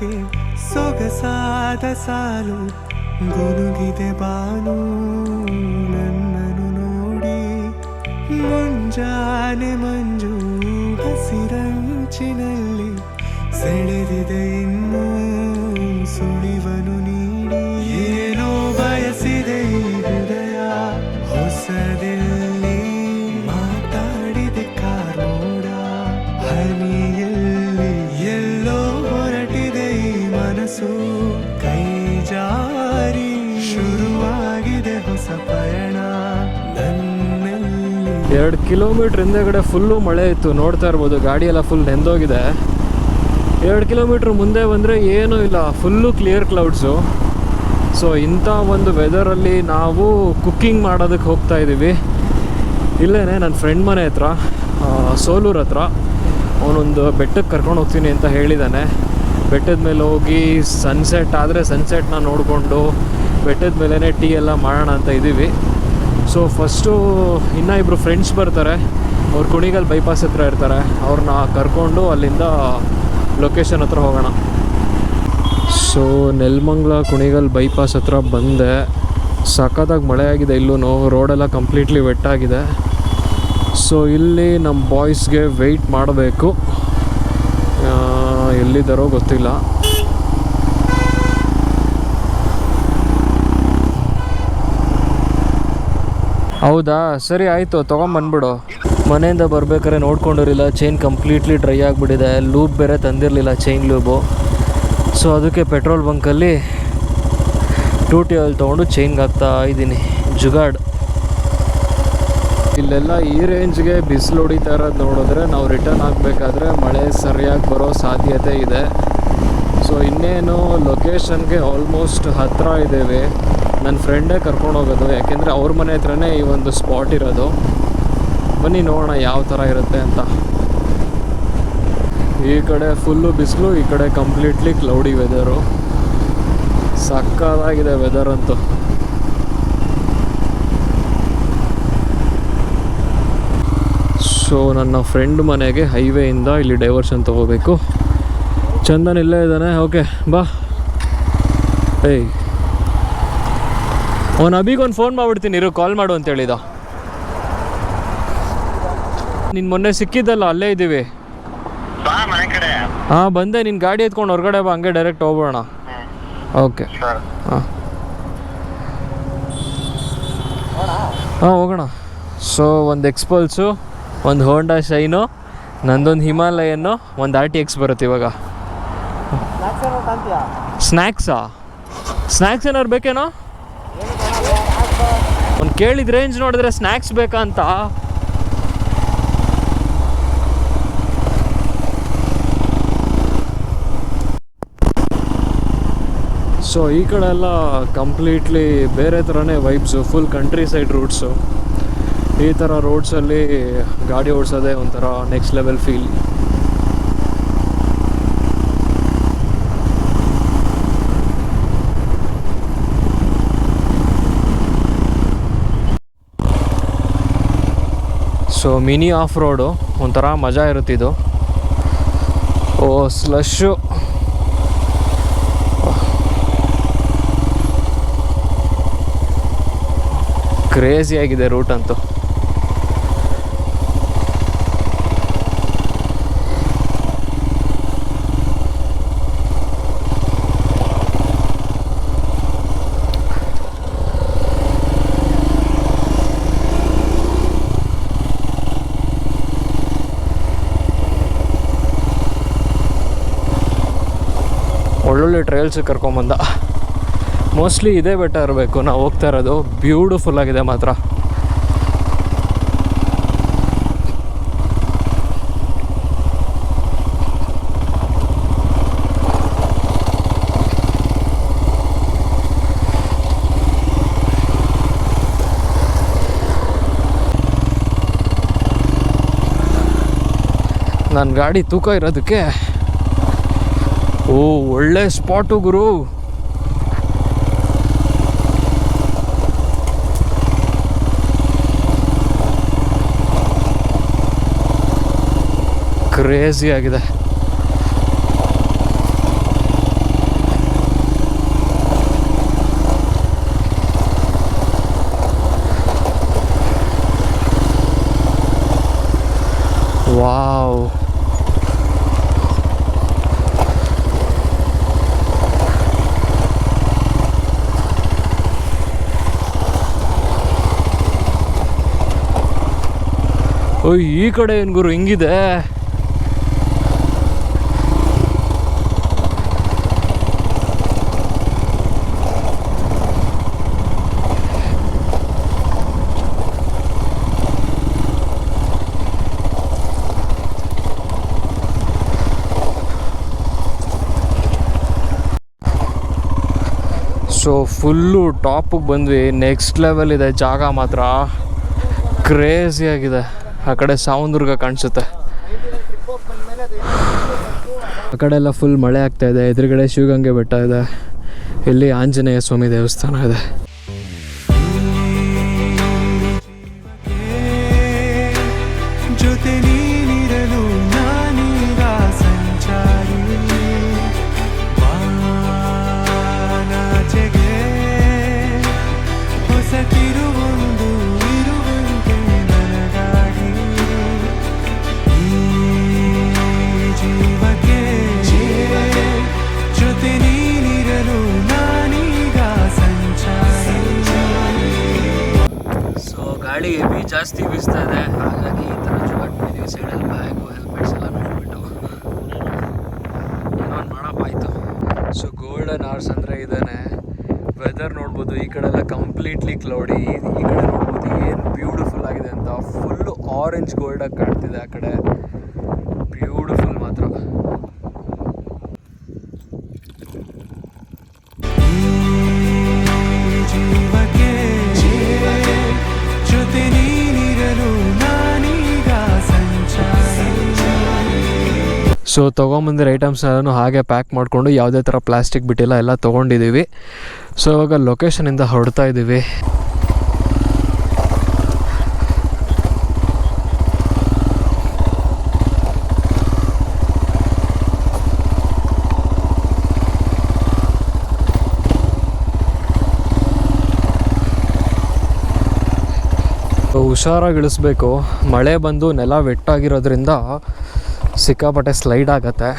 ಯಾಕೆ ಸೊಗಸಾದ ಸಾಲು ಗುನುಗಿದೆ ಬಾನು ನನ್ನನು ನೋಡಿ ಮುಂಜಾನೆ ಮಂಜು ಹಸಿರಂಚಿನಲ್ಲಿ ಸೆಳೆದಿದೆ ಇನ್ನು ಸುಳಿವನು ನೀಡಿ ಏನೋ ಬಯಸಿದೆ ಈ ಹೃದಯ ಹೊಸದಲ್ಲಿ ಮಾತಾಡಿದೆ ಕಾರ್ಮೋಡ ಹನಿಯಲ್ಲಿ ಎಲ್ಲೋ ಹೊರಟಿದೆ ಈ ಮನಸ್ಸು ಕೈ ಜಾರಿ ಶುರುವಾಗಿದೆ ಹೊಸ ಪಯಣ ನನ್ನಲ್ಲಿ 2 ಕಿಲೋಮೀಟರ್ ಹಿಂದೆಗಡೆ ಫುಲ್ಲು ಮಳೆ ಇತ್ತು, ನೋಡ್ತಾ ಇರ್ಬೋದು ಗಾಡಿ ಎಲ್ಲ ಫುಲ್ ನೆಂದೋಗಿದೆ. 2 ಕಿಲೋಮೀಟ್ರ್ ಮುಂದೆ ಬಂದರೆ ಏನೂ ಇಲ್ಲ, ಫುಲ್ಲು ಕ್ಲಿಯರ್ ಕ್ಲೌಡ್ಸು. ಸೊ ಇಂಥ ಒಂದು ವೆದರಲ್ಲಿ ನಾವು ಕುಕ್ಕಿಂಗ್ ಮಾಡೋದಕ್ಕೆ ಹೋಗ್ತಾ ಇದ್ದೀವಿ. ಇಲ್ಲೇ ನನ್ನ ಫ್ರೆಂಡ್ ಮನೆ ಹತ್ರ, ಸೋಲೂರು ಹತ್ರ. ಅವನೊಂದು ಬೆಟ್ಟಕ್ಕೆ ಕರ್ಕೊಂಡು ಹೋಗ್ತೀನಿ ಅಂತ ಹೇಳಿದ್ದಾನೆ. ಬೆಟ್ಟದ ಮೇಲೆ ಹೋಗಿ ಸನ್ಸೆಟ್ ಆದರೆ ಸನ್ಸೆಟ್ನ ನೋಡಿಕೊಂಡು ಬೆಟ್ಟದ ಮೇಲೇ ಟೀ ಎಲ್ಲ ಮಾಡೋಣ ಅಂತ ಇದ್ದೀವಿ. ಸೊ ಫಸ್ಟು ಇನ್ನೂ ಇಬ್ಬರು ಫ್ರೆಂಡ್ಸ್ ಬರ್ತಾರೆ, ಅವ್ರು ಕುಣಿಗಲ್ ಬೈಪಾಸ್ ಹತ್ರ ಇರ್ತಾರೆ. ಅವ್ರನ್ನ ಕರ್ಕೊಂಡು ಅಲ್ಲಿಂದ ಲೊಕೇಶನ್ ಹತ್ರ ಹೋಗೋಣ. ಸೊ ನೆಲಮಂಗಲ ಕುಣಿಗಲ್ ಬೈಪಾಸ್ ಹತ್ರ ಬಂದೆ. ಸಖತ್ತಾಗಿ ಮಳೆ ಆಗಿದೆ, ಇಲ್ಲೂ ರೋಡೆಲ್ಲ ಕಂಪ್ಲೀಟ್ಲಿ ವೆಟ್ಟಾಗಿದೆ. ಸೊ ಇಲ್ಲಿ ನಮ್ಮ ಬಾಯ್ಸ್ಗೆ ವೆಯ್ಟ್ ಮಾಡಬೇಕು, ಎಲ್ಲಿದ್ದಾರೋ ಗೊತ್ತಿಲ್ಲ. ಹೌದಾ, ಸರಿ ಆಯಿತು, ತೊಗೊಂಬಂದ್ಬಿಡು. ಮನೆಯಿಂದ ಬರ್ಬೇಕಾದ್ರೆ ನೋಡ್ಕೊಂಡಿರಲಿಲ್ಲ, ಚೈನ್ ಕಂಪ್ಲೀಟ್ಲಿ ಡ್ರೈ ಆಗಿಬಿಟ್ಟಿದೆ. ಲೂಬ್ ಬೇರೆ ತಂದಿರಲಿಲ್ಲ, ಚೈನ್ ಲೂಬು. ಸೊ ಅದಕ್ಕೆ ಪೆಟ್ರೋಲ್ ಬಂಕಲ್ಲಿ 2T ಆಯಿಲ್ ತೊಗೊಂಡು ಚೈನ್ಗೆ ಹಾಕ್ತಾ ಇದ್ದೀನಿ. ಜುಗಾಡ್. ಇಲ್ಲೆಲ್ಲ ಈ ರೇಂಜ್ಗೆ ಬಿಸಿಲು ಹೊಡಿತಾ ಇರೋದು ನೋಡಿದ್ರೆ ನಾವು ರಿಟರ್ನ್ ಆಗಬೇಕಾದ್ರೆ ಮಳೆ ಸರಿಯಾಗಿ ಬರೋ ಸಾಧ್ಯತೆ ಇದೆ. ಸೊ ಇನ್ನೇನು ಲೊಕೇಶನ್ಗೆ ಆಲ್ಮೋಸ್ಟ್ ಹತ್ತಿರ ಇದ್ದೇವೆ. ನನ್ನ ಫ್ರೆಂಡೇ ಕರ್ಕೊಂಡು ಹೋಗೋದು, ಯಾಕೆಂದರೆ ಅವ್ರ ಮನೆ ಹತ್ರನೇ ಈ ಒಂದು ಸ್ಪಾಟ್ ಇರೋದು. ಬನ್ನಿ ನೋಡೋಣ ಯಾವ ಥರ ಇರುತ್ತೆ ಅಂತ. ಈ ಕಡೆ ಫುಲ್ಲು ಬಿಸಿಲು, ಈ ಕಡೆ ಕಂಪ್ಲೀಟ್ಲಿ ಕ್ಲೌಡಿ ವೆದರು. ಸಕ್ಕತ್ತಾಗಿದೆ ವೆದರ್ ಅಂತೂ. ಸೊ ನನ್ನ ಫ್ರೆಂಡ್ ಮನೆಗೆ ಹೈವೇಯಿಂದ ಇಲ್ಲಿ ಡೈವರ್ಷನ್ ತೊಗೋಬೇಕು. ಚಂದನ್ ಇಲ್ಲೇ ಇದ್ದಾನೆ. ಓಕೆ ಬಾ. ಏಯ್, ಅವನು ಅಭಿಗೊಂದು ಫೋನ್ ಮಾಡಿಬಿಡ್ತೀನಿ ಇರು, ಕಾಲ್ ಮಾಡು ಅಂತ ಹೇಳಿದ. ನೀನು ಮೊನ್ನೆ ಸಿಕ್ಕಿದ್ದಲ್ಲ, ಅಲ್ಲೇ ಇದ್ದೀವಿ. ಹಾಂ ಬಂದೆ, ನಿನ್ನ ಗಾಡಿ ಎತ್ಕೊಂಡು ಹೊರಗಡೆ ಬಾ, ಹಂಗೆ ಡೈರೆಕ್ಟ್ ಹೋಗ್ಬೋಣ. ಓಕೆ ಹಾಂ ಹೋಗೋಣ. ಸೊ ಒಂದು ಎಕ್ಸ್ಪಲ್ಸು, ಒಂದು ಹೋಂಡಾ ಶೈನು, ನಂದೊಂದು ಹಿಮಾಲಯನ್ನು, ಒಂದು RTX ಬರುತ್ತೆ ಇವಾಗ. ಸ್ನ್ಯಾಕ್ಸಾ? ಸ್ನ್ಯಾಕ್ಸ್ ಏನಾದ್ರು ಬೇಕೇನೋ? ಒಂದು ಕೇಳಿದ ರೇಂಜ್ ನೋಡಿದ್ರೆ ಸ್ನ್ಯಾಕ್ಸ್ ಬೇಕಾ ಅಂತ. ಸೊ ಈ ಕಡೆ ಎಲ್ಲ ಕಂಪ್ಲೀಟ್ಲಿ ಬೇರೆ ಥರನೇ vibes, full country side roots. ಈ ಥರ ರೋಡ್ಸಲ್ಲಿ ಗಾಡಿ ಓಡಿಸೋದೇ ಒಂಥರ next level feel. So mini of road, ಒಂಥರ ಮಜಾ ಇರುತ್ತಿದ್ದು. ಓ ಸ್ಲಶ್ಶು, ಕ್ರೇಜಿ ಆಗಿದೆ ರೂಟ್ ಅಂತೂ. ಒಳ್ಳೊಳ್ಳೆ ಟ್ರಯಲ್ಸಿಗೆ ಕರ್ಕೊಂಬಂದ. ಮೋಸ್ಟ್ಲಿ ಇದೇ ಬೆಟ್ಟ ಇರಬೇಕು ನಾವು ಹೋಗ್ತಾ ಇರೋದು. ಬ್ಯೂಟಿಫುಲ್ ಆಗಿದೆ ಮಾತ್ರ. ನನ್ನ ಗಾಡಿ ತೂಕ ಇರೋದಕ್ಕೆ ಒಳ್ಳೆ ಸ್ಪಾಟು ಗುರು. ಕ್ರೇಜಿ ಆಗಿದೆ. ಓಯ್ ಈ ಕಡೆ ಏನು ಗುರು ಹಿಂಗಿದೆ. ಸೊ ಫುಲ್ಲು ಟಾಪಿಗೆ ಬಂದ್ವಿ. ನೆಕ್ಸ್ಟ್ ಲೆವೆಲ್ ಇದೆ ಜಾಗ, ಮಾತ್ರ ಕ್ರೇಜಿಯಾಗಿದೆ. ಆ ಕಡೆ ಸಾವಂದುರ್ಗ ಕಾಣಿಸುತ್ತೆ. ಆ ಕಡೆ ಎಲ್ಲ ಫುಲ್ ಮಳೆ ಆಗ್ತಾ ಇದೆ. ಎದುರುಗಡೆ ಶಿವಗಂಗೆ ಬೆಟ್ಟ ಇದೆ. ಇಲ್ಲಿ ಆಂಜನೇಯ ಸ್ವಾಮಿ ದೇವಸ್ಥಾನ ಇದೆ. ಜೊತೆ ನೀನಿರಲು ನಾನೀಗ ಸಂಚಾರಿ, ಬಾನಾಚೆಗೆ ಹೊಸ ತಿರುವೊಂದು ಇರುವಂತೆ ನನಗಾಗಿ. ಈ ಜೀವಕ್ಕೆ ಜೊತೆ ನೀನಿರಲು ನಾನೀಗ ಸಂಚಾರಿ. ಸೊ ಗಾಳಿ ಹೆವಿ ಜಾಸ್ತಿ ಬೀಸ್ತಾ ಇದೆ, ಹಾಗಾಗಿ ಈ ಥರ ಜುಗಾಡ್ಬಿಟ್ಟಿದ್ದೀವಿ. ಸೈಡಲ್ಲಿ ಬ್ಯಾಗು ಹೆಲ್ಮೆಟ್ಸ್ ಎಲ್ಲ ನೋಡಿಬಿಟ್ಟು ಏನೋ ಒಂದು ಮಾಡೋಕ್ಕಾಯ್ತು. ಸೊ ಗೋಲ್ಡನ್ ಅವರ್ಸ್ ಅಂದರೆ ಇದೇನೆ. ವೆದರ್ ನೋಡ್ಬೋದು, ಈ ಕಡೆ ಎಲ್ಲ ಕಂಪ್ಲೀಟ್ಲಿ ಕ್ಲೌಡಿ. ಈ ಕಡೆ ನೋಡ್ಬೋದು ಏನು ಬ್ಯೂಟಿಫುಲ್ ಆಗಿದೆ ಅಂತ. ಫುಲ್ಲು ಆರೆಂಜ್ ಗೋಲ್ಡಾಗಿ ಕಾಣ್ತಿದೆ ಆ ಕಡೆ. ಬ್ಯೂಟಿಫುಲ್ ಮಾತ್ರ. ಜೀವಕ್ಕೆ ಜೊತೆ ನೀನಿರಲು ನಾನೀಗ ಸಂಚಾರಿ. ಸೊ ತೊಗೊಂಬಂದಿರೋ ಐಟಮ್ಸ್ ಎಲ್ಲನೂ ಹಾಗೆ ಪ್ಯಾಕ್ ಮಾಡಿಕೊಂಡು ಯಾವುದೇ ಥರ ಪ್ಲಾಸ್ಟಿಕ್ ಬಿಟ್ಟಿಲ್ಲ, ಎಲ್ಲ ತೊಗೊಂಡಿದ್ದೀವಿ. ಸೊ ಇವಾಗ ಲೊಕೇಶನಿಂದ ಹೊರಡ್ತಾ ಇದ್ದೀವಿ. ಹುಷಾರಾಗಿ ಇಳಿಸ್ಬೇಕು. ಮಳೆ ಬಂದು ನೆಲ ವೆಟ್ಟಾಗಿರೋದ್ರಿಂದ ಸಿಕ್ಕಾಪಟ್ಟೆ ಸ್ಲೈಡ್ ಆಗುತ್ತೆ.